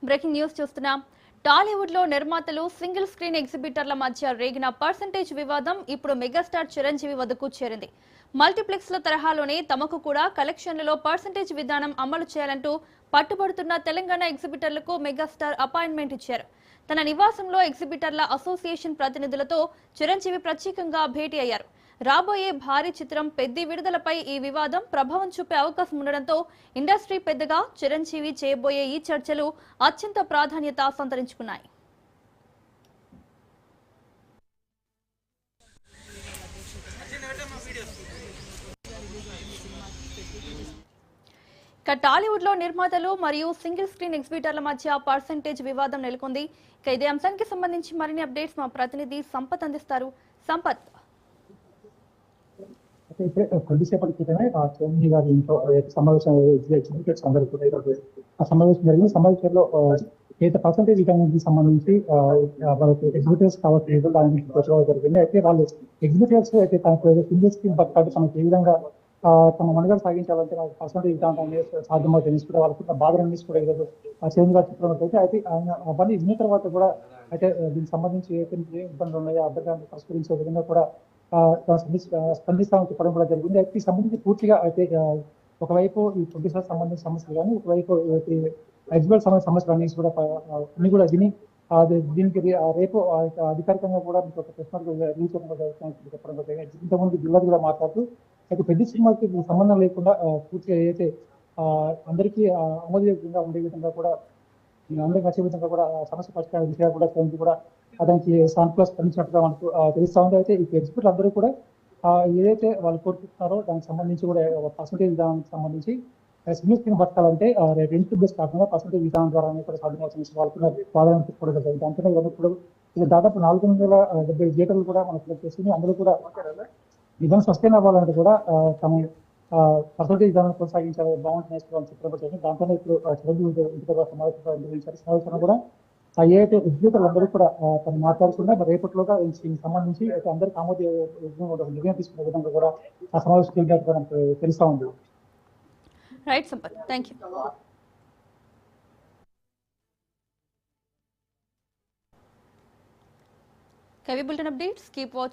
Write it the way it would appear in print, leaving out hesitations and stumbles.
Breaking news చూస్తున్నాం. టాలీవుడ్ లో నిర్మాతలు సింగిల్ స్క్రీన్ ఎగ్జిబిటర్ల మధ్య రేగిన పర్సెంటేజ్ వివాదం ఇప్పుడు మెగాస్టార్ చిరంజీవి వద్దకు చేరింది. మల్టీప్లెక్స్ ల తరహాలోనే తమకు కూడా కలెక్షన్లలో పర్సెంటేజ్ విధానం అమలు చేయాలంటూ పట్టుబడుతున్న తెలంగాణ ఎగ్జిబిటర్లకు మెగాస్టార్ అపాయింట్మెంట్ ఇచ్చారు. తన నివాసంలో ఎగ్జిబిటర్ల అసోసియేషన్ ప్రతినిధులతో చిరంజీవి ప్రత్యేకంగా భేటీ అయ్యారు. రాబోయే భారీ చిత్రం పెద్ది విడుదలపై ఈ వివాదం ప్రభావం చూపే అవకాశం ఉండడంతో ఇండస్ట్రీ పెద్దగా చిరంజీవి చేయబోయే ఈ చర్చలు అత్యంత ప్రాధాన్యత సంతరించుకున్నాయి. టాలీవుడ్ లో నిర్మాతలు మరియు సింగిల్ స్క్రీన్ ఎగ్జిబిటర్ల మధ్య పర్సెంటేజ్ వివాదం నెలకొంది. ఇదే అంశానికి సంబంధించి మరిన్ని అప్డేట్స్ మా ప్రతినిధి సంపత్ అందిస్తారు. సంపత్, ఇప్పుడే కొద్దిసేపటి క్రితమే చిరంజీవి గారి ఇంట్లో సమావేశం అందరూ కూడా ఈరోజు ఆ సమావేశం జరిగింది. సమావేశంలో ఏదైతే పర్సంటేజ్ విధానానికి సంబంధించి వాళ్ళకి ఎగ్జిబిటర్స్ కావచ్చు దానికి ప్రచారం జరిగింది. అయితే వాళ్ళు ఎగ్జిబిటర్స్ అయితే తనకు సింగిల్ స్క్రీన్ పథకాలు తనకు ఏ విధంగా తమ మనుగడ సాగించాలంటే మనకు పర్సంటేజ్ విధానం అనేది సాధ్యమవుతుంది కూడా వాళ్ళకున్న బాధలన్నీ కూడా ఈరోజు చిరంజీవి గారి చిత్రంలో అయితే అయితే ఆయన అవన్నీ విన్న తర్వాత కూడా అయితే దీనికి సంబంధించి ఏ ఇబ్బందులు ఉన్నాయో అభ్యర్థాన్ని పరిష్కరించే విధంగా కూడా స్పందిస్తామని చెప్పడం కూడా జరిగింది. అయితే సంబంధించి పూర్తిగా అయితే ఒకవైపు ఈ ప్రొడ్యూసర్ సంబంధించిన సమస్యలు కానీ ఒకవైపు ఎగ్జిబిట్ సంబంధించిన సమస్యలు అన్ని కూడా విని దీనికి రేపు అధికారికంగా కూడా మీకు ఒక ప్రెస్ చెప్పడం జరిగింది. ఇంతకుముందు జిల్లాది కూడా మాట్లాడుతూ అయితే పెద్ద సినిమాకి సంబంధం లేకుండా పూర్తిగా ఏదైతే అందరికీ ఆమోదయోగ్యంగా ఉండే విధంగా కూడా అందరికి వచ్చే విధంగా కూడా సమస్య పరిష్కార విషయాలు కూడా కూడా దానికి సానుకూలంగా స్పందించినట్టుగా మనకు తెలుస్తా ఉంది. అయితే ఈ ఎగ్జిబిట్లు అందరూ కూడా ఏదైతే వాళ్ళు కోరుకుంటున్నారో దానికి సంబంధించి కూడా పర్సంటేజ్ విధానానికి సంబంధించి సింగిల్ స్క్రీన్ బతకాలంటే రెంట్ బేస్ కాకుండా పర్సంటేజ్ విధానం ద్వారా కూడా సాధ్యమవుతుంది వాళ్ళకు ప్రాధాన్యత కూడా జరిగింది. అంతనే ఇప్పుడు ఇది దాదాపు 470 థియేటర్లు కూడా మనం సెలెక్ట్ చేసింది. అందులో కూడా విధానం సస్టైన్ అవ్వాలంటే కూడా తమ పర్సంటేజ్ విధానాన్ని కొనసాగించాలి బాగుంటుంది చెప్పడం జరిగింది. దాంతోనే ఇప్పుడు చిరంజీవి సమావేశం కూడా ఏదైతే ఎగ్జిబిటర్లు అందరూ కూడా తను మాట్లాడకుండా రేపటిలోగా దీనికి సంబంధించి అయితే అందరికీ నిర్ణయం తీసుకునే విధంగా కూడా ఆ సమావేశం జరిగినట్టుగా మనకు తెలుస్తా ఉంది. Right Sampath, thank you. Heavy bulletin updates. Keep watching.